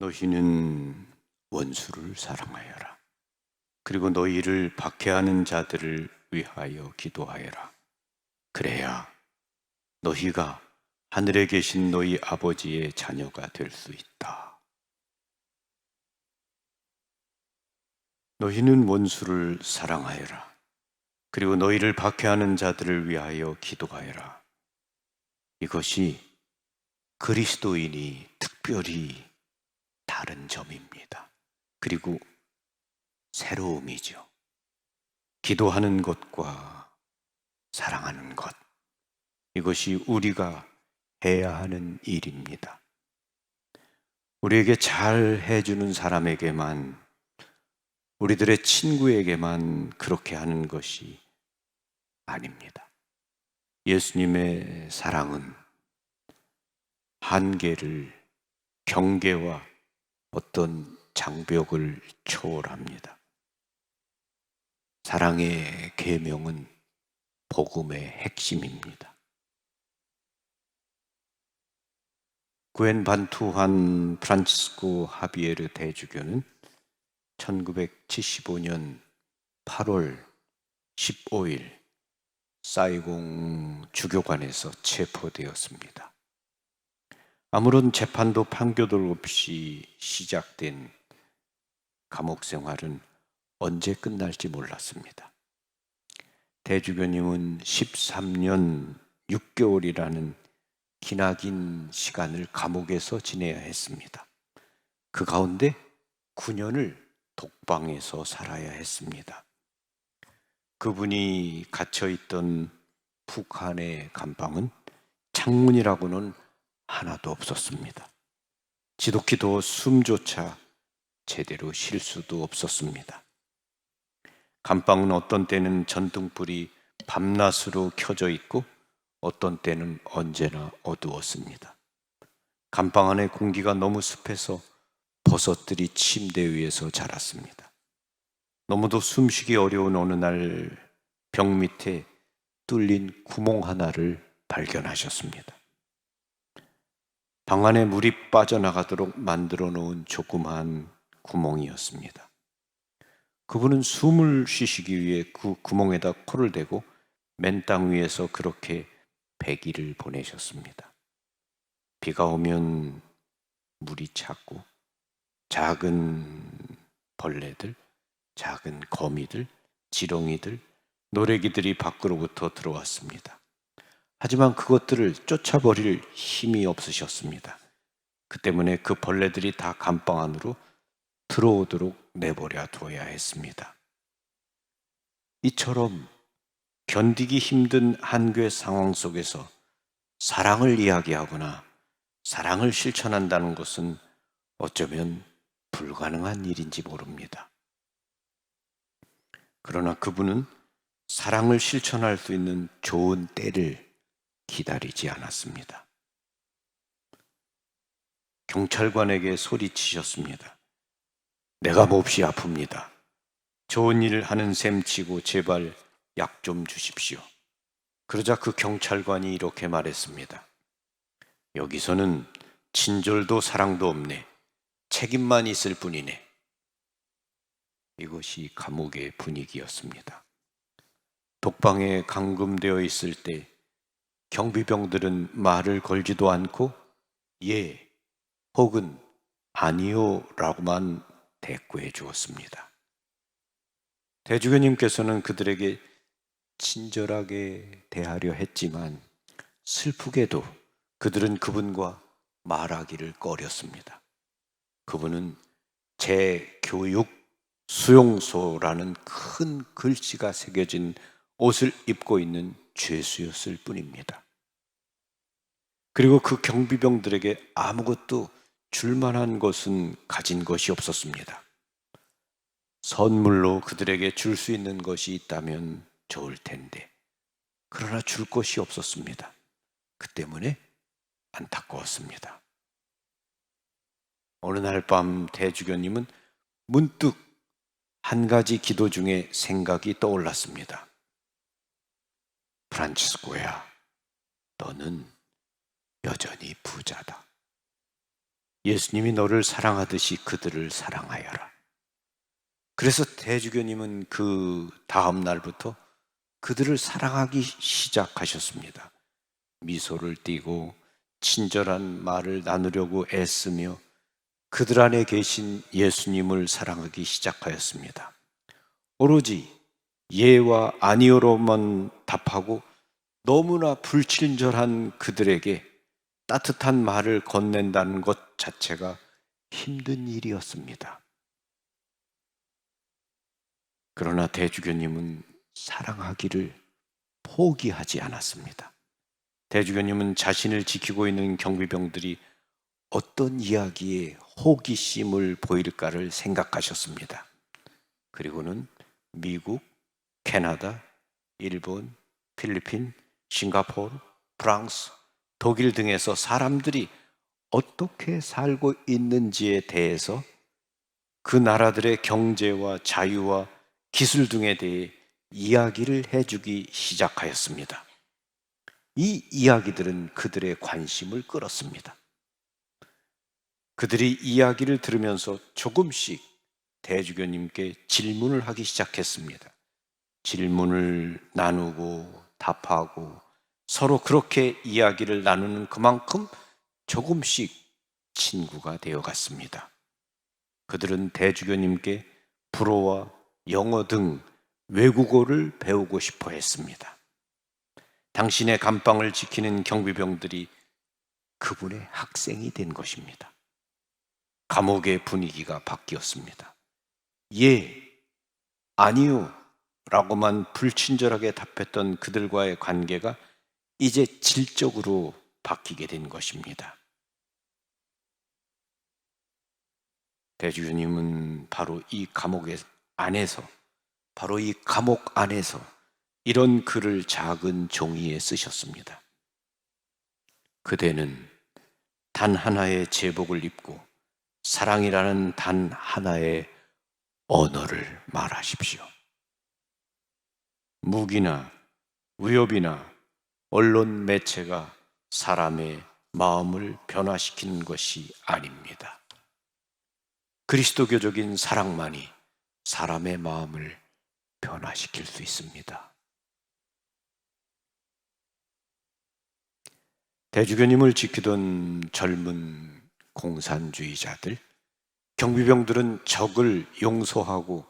너희는 원수를 사랑하여라. 그리고 너희를 박해하는 자들을 위하여 기도하여라. 그래야 너희가 하늘에 계신 너희 아버지의 자녀가 될 수 있다. 너희는 원수를 사랑하여라. 그리고 너희를 박해하는 자들을 위하여 기도하여라. 이것이 그리스도인이 특별히 다른 점입니다. 그리고 새로움이죠. 기도하는 것과 사랑하는 것, 이것이 우리가 해야 하는 일입니다. 우리에게 잘 해주는 사람에게만, 우리들의 친구에게만 그렇게 하는 것이 아닙니다. 예수님의 사랑은 한계를, 경계와 어떤 장벽을 초월합니다. 사랑의 계명은 복음의 핵심입니다. 구엔 반투한 프란치스코 하비에르 대주교는 1975년 8월 15일 사이공 주교관에서 체포되었습니다. 아무런 재판도 판결도 없이 시작된 감옥 생활은 언제 끝날지 몰랐습니다. 대주교님은 13년 6개월이라는 기나긴 시간을 감옥에서 지내야 했습니다. 그 가운데 9년을 독방에서 살아야 했습니다. 그분이 갇혀있던 북한의 감방은 창문이라고는 하나도 없었습니다. 지독히도 숨조차 제대로 쉴 수도 없었습니다. 감방은 어떤 때는 전등불이 밤낮으로 켜져 있고 어떤 때는 언제나 어두웠습니다. 감방 안의 공기가 너무 습해서 버섯들이 침대 위에서 자랐습니다. 너무도 숨쉬기 어려운 어느 날 벽 밑에 뚫린 구멍 하나를 발견하셨습니다. 방 안에 물이 빠져나가도록 만들어 놓은 조그마한 구멍이었습니다. 그분은 숨을 쉬시기 위해 그 구멍에다 코를 대고 맨 땅 위에서 그렇게 100일을 보내셨습니다. 비가 오면 물이 찼고 작은 벌레들, 작은 거미들, 지렁이들, 노래기들이 밖으로부터 들어왔습니다. 하지만 그것들을 쫓아버릴 힘이 없으셨습니다. 그 때문에 그 벌레들이 다 감방 안으로 들어오도록 내버려 둬야 했습니다. 이처럼 견디기 힘든 한계 상황 속에서 사랑을 이야기하거나 사랑을 실천한다는 것은 어쩌면 불가능한 일인지 모릅니다. 그러나 그분은 사랑을 실천할 수 있는 좋은 때를 기다리지 않았습니다. 경찰관에게 소리치셨습니다. 내가 몹시 아픕니다. 좋은 일 하는 셈 치고 제발 약 좀 주십시오. 그러자 그 경찰관이 이렇게 말했습니다. 여기서는 친절도 사랑도 없네. 책임만 있을 뿐이네. 이것이 감옥의 분위기였습니다. 독방에 감금되어 있을 때 경비병들은 말을 걸지도 않고 예 혹은 아니요 라고만 대꾸해 주었습니다. 대주교님께서는 그들에게 친절하게 대하려 했지만 슬프게도 그들은 그분과 말하기를 꺼렸습니다. 그분은 재교육 수용소라는 큰 글씨가 새겨진 옷을 입고 있는 죄수였을 뿐입니다. 그리고 그 경비병들에게 아무것도 줄 만한 것은 가진 것이 없었습니다. 선물로 그들에게 줄 수 있는 것이 있다면 좋을 텐데 그러나 줄 것이 없었습니다. 그 때문에 안타까웠습니다. 어느 날 밤 대주교님은 문득 한 가지 기도 중에 생각이 떠올랐습니다. 프란치스코야, 너는 여전히 부자다. 예수님이 너를 사랑하듯이 그들을 사랑하여라. 그래서 대주교님은 그 다음 날부터 그들을 사랑하기 시작하셨습니다. 미소를 띠고 친절한 말을 나누려고 애쓰며 그들 안에 계신 예수님을 사랑하기 시작하였습니다. 오로지 예와 아니오로만 답하고 너무나 불친절한 그들에게 따뜻한 말을 건넨다는 것 자체가 힘든 일이었습니다. 그러나 대주교님은 사랑하기를 포기하지 않았습니다. 대주교님은 자신을 지키고 있는 경비병들이 어떤 이야기에 호기심을 보일까를 생각하셨습니다. 그리고는 미국, 캐나다, 일본, 필리핀, 싱가포르, 프랑스, 독일 등에서 사람들이 어떻게 살고 있는지에 대해서 그 나라들의 경제와 자유와 기술 등에 대해 이야기를 해주기 시작하였습니다. 이 이야기들은 그들의 관심을 끌었습니다. 그들이 이야기를 들으면서 조금씩 대주교님께 질문을 하기 시작했습니다. 질문을 나누고 답하고 서로 그렇게 이야기를 나누는 그만큼 조금씩 친구가 되어갔습니다. 그들은 대주교님께 불어와 영어 등 외국어를 배우고 싶어 했습니다. 당신의 감방을 지키는 경비병들이 그분의 학생이 된 것입니다. 감옥의 분위기가 바뀌었습니다. 예, 아니요 라고만 불친절하게 답했던 그들과의 관계가 이제 질적으로 바뀌게 된 것입니다. 대주교님은 바로 이 감옥 안에서 이런 글을 작은 종이에 쓰셨습니다. 그대는 단 하나의 제복을 입고 사랑이라는 단 하나의 언어를 말하십시오. 무기나 위협이나 언론 매체가 사람의 마음을 변화시키는 것이 아닙니다. 그리스도교적인 사랑만이 사람의 마음을 변화시킬 수 있습니다. 대주교님을 지키던 젊은 공산주의자들, 경비병들은 적을 용서하고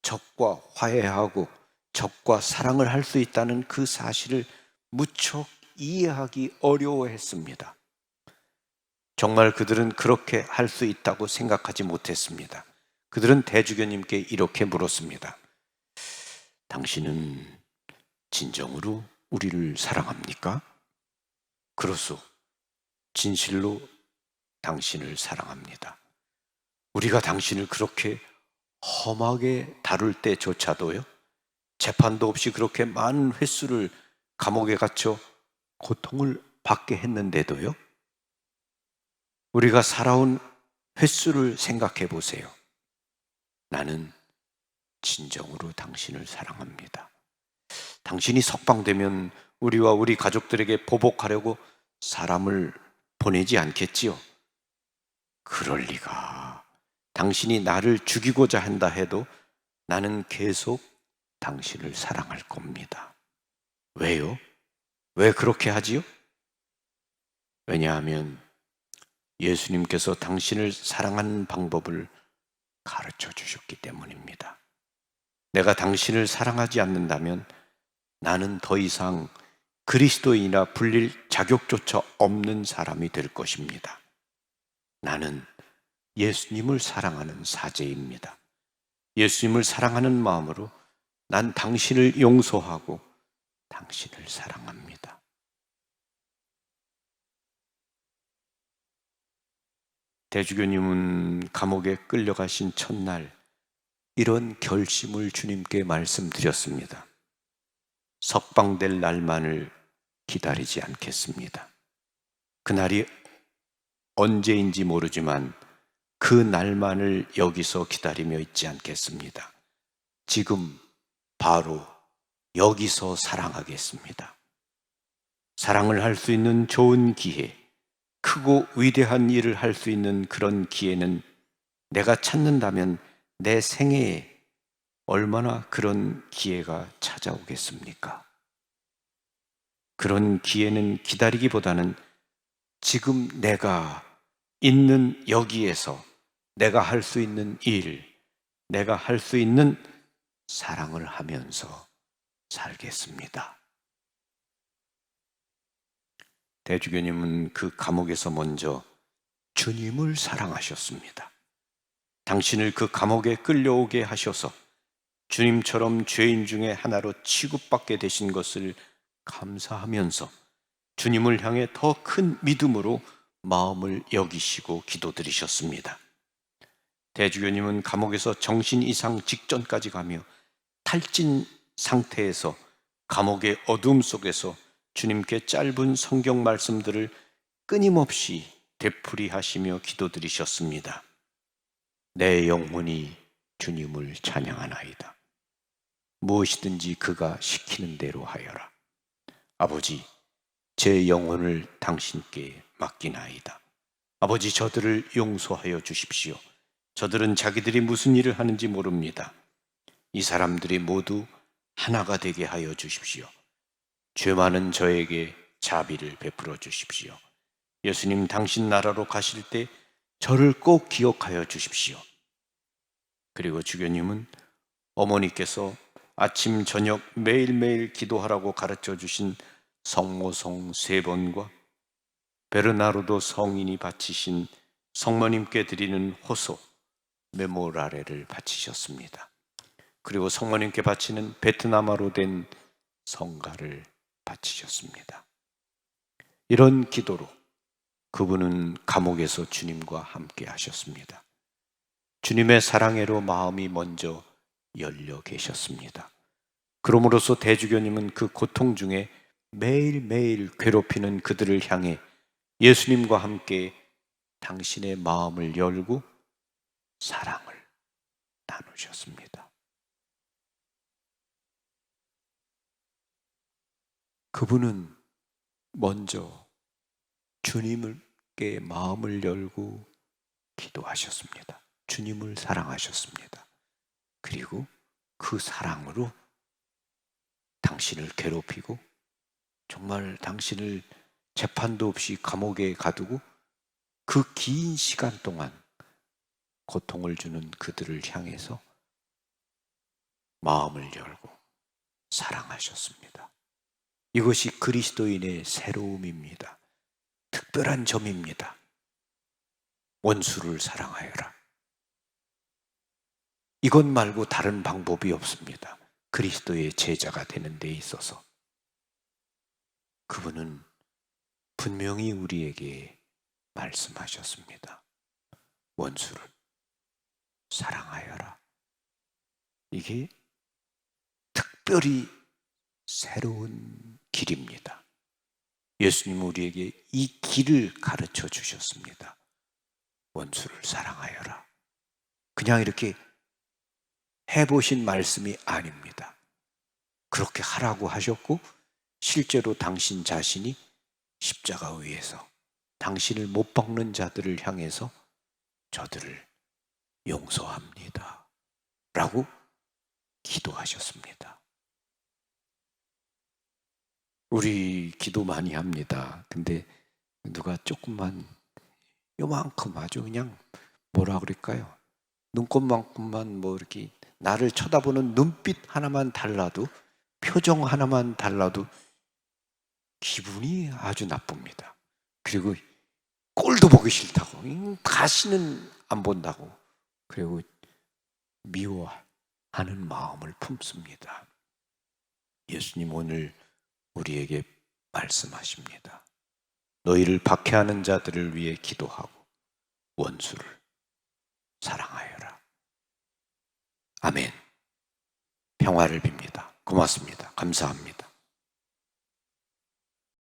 적과 화해하고 적과 사랑을 할 수 있다는 그 사실을 무척 이해하기 어려워했습니다. 정말 그들은 그렇게 할 수 있다고 생각하지 못했습니다. 그들은 대주교님께 이렇게 물었습니다. 당신은 진정으로 우리를 사랑합니까? 그렇소. 진실로 당신을 사랑합니다. 우리가 당신을 그렇게 험하게 다룰 때조차도요, 재판도 없이 그렇게 많은 횟수를 감옥에 갇혀 고통을 받게 했는데도요, 우리가 살아온 횟수를 생각해 보세요. 나는 진정으로 당신을 사랑합니다. 당신이 석방되면 우리와 우리 가족들에게 보복하려고 사람을 보내지 않겠지요? 그럴 리가. 당신이 나를 죽이고자 한다 해도 나는 계속 당신을 사랑할 겁니다. 왜요? 왜 그렇게 하지요? 왜냐하면 예수님께서 당신을 사랑하는 방법을 가르쳐 주셨기 때문입니다. 내가 당신을 사랑하지 않는다면 나는 더 이상 그리스도인이라 불릴 자격조차 없는 사람이 될 것입니다. 나는 예수님을 사랑하는 사제입니다. 예수님을 사랑하는 마음으로 난 당신을 용서하고 당신을 사랑합니다. 대주교님은 감옥에 끌려가신 첫날 이런 결심을 주님께 말씀드렸습니다. 석방될 날만을 기다리지 않겠습니다. 그날이 언제인지 모르지만 그 날만을 여기서 기다리며 있지 않겠습니다. 지금 바로 여기서 사랑하겠습니다. 사랑을 할 수 있는 좋은 기회, 크고 위대한 일을 할 수 있는 그런 기회는 내가 찾는다면 내 생애에 얼마나 그런 기회가 찾아오겠습니까? 그런 기회는 기다리기보다는 지금 내가 있는 여기에서 내가 할 수 있는 일, 내가 할 수 있는 사랑을 하면서 살겠습니다. 대주교님은 그 감옥에서 먼저 주님을 사랑하셨습니다. 당신을 그 감옥에 끌려오게 하셔서 주님처럼 죄인 중에 하나로 취급받게 되신 것을 감사하면서 주님을 향해 더 큰 믿음으로 마음을 여기시고 기도드리셨습니다. 대주교님은 감옥에서 정신 이상 직전까지 가며 탈진 상태에서 감옥의 어둠 속에서 주님께 짧은 성경 말씀들을 끊임없이 되풀이하시며 기도드리셨습니다. 내 영혼이 주님을 찬양하나이다. 무엇이든지 그가 시키는 대로 하여라. 아버지, 제 영혼을 당신께 맡기나이다. 아버지, 저들을 용서하여 주십시오. 저들은 자기들이 무슨 일을 하는지 모릅니다. 이 사람들이 모두 하나가 되게 하여 주십시오. 죄 많은 저에게 자비를 베풀어 주십시오. 예수님, 당신 나라로 가실 때 저를 꼭 기억하여 주십시오. 그리고 주교님은 어머니께서 아침 저녁 매일매일 기도하라고 가르쳐 주신 성모성 3번과 베르나르도 성인이 바치신 성모님께 드리는 호소 메모라레를 바치셨습니다. 그리고 성모님께 바치는 베트남어로 된 성가를 바치셨습니다. 이런 기도로 그분은 감옥에서 주님과 함께 하셨습니다. 주님의 사랑으로 마음이 먼저 열려 계셨습니다. 그러므로서 대주교님은 그 고통 중에 매일매일 괴롭히는 그들을 향해 예수님과 함께 당신의 마음을 열고 사랑을 나누셨습니다. 그분은 먼저 주님께 마음을 열고 기도하셨습니다. 주님을 사랑하셨습니다. 그리고 그 사랑으로 당신을 괴롭히고 정말 당신을 재판도 없이 감옥에 가두고 그 긴 시간 동안 고통을 주는 그들을 향해서 마음을 열고 사랑하셨습니다. 이것이 그리스도인의 새로움입니다. 특별한 점입니다. 원수를 사랑하여라. 이것 말고 다른 방법이 없습니다. 그리스도의 제자가 되는 데 있어서 그분은 분명히 우리에게 말씀하셨습니다. 원수를 사랑하여라. 이게 특별히 새로운 길입니다. 예수님은 우리에게 이 길을 가르쳐 주셨습니다. 원수를 사랑하여라. 그냥 이렇게 해보신 말씀이 아닙니다. 그렇게 하라고 하셨고 실제로 당신 자신이 십자가 위에서 당신을 못 박는 자들을 향해서 저들을 용서합니다 라고 기도하셨습니다. 우리 기도 많이 합니다. 근데 누가 조금만 요만큼 아주 그냥 뭐라 그럴까요? 눈곱만큼만 뭐 이렇게 나를 쳐다보는 눈빛 하나만 달라도 표정 하나만 달라도 기분이 아주 나쁩니다. 그리고 꼴도 보기 싫다고 다시는 안 본다고 그리고 미워하는 마음을 품습니다. 예수님 오늘 우리에게 말씀하십니다. 너희를 박해하는 자들을 위해 기도하고 원수를 사랑하여라. 아멘. 평화를 빕니다. 고맙습니다. 감사합니다.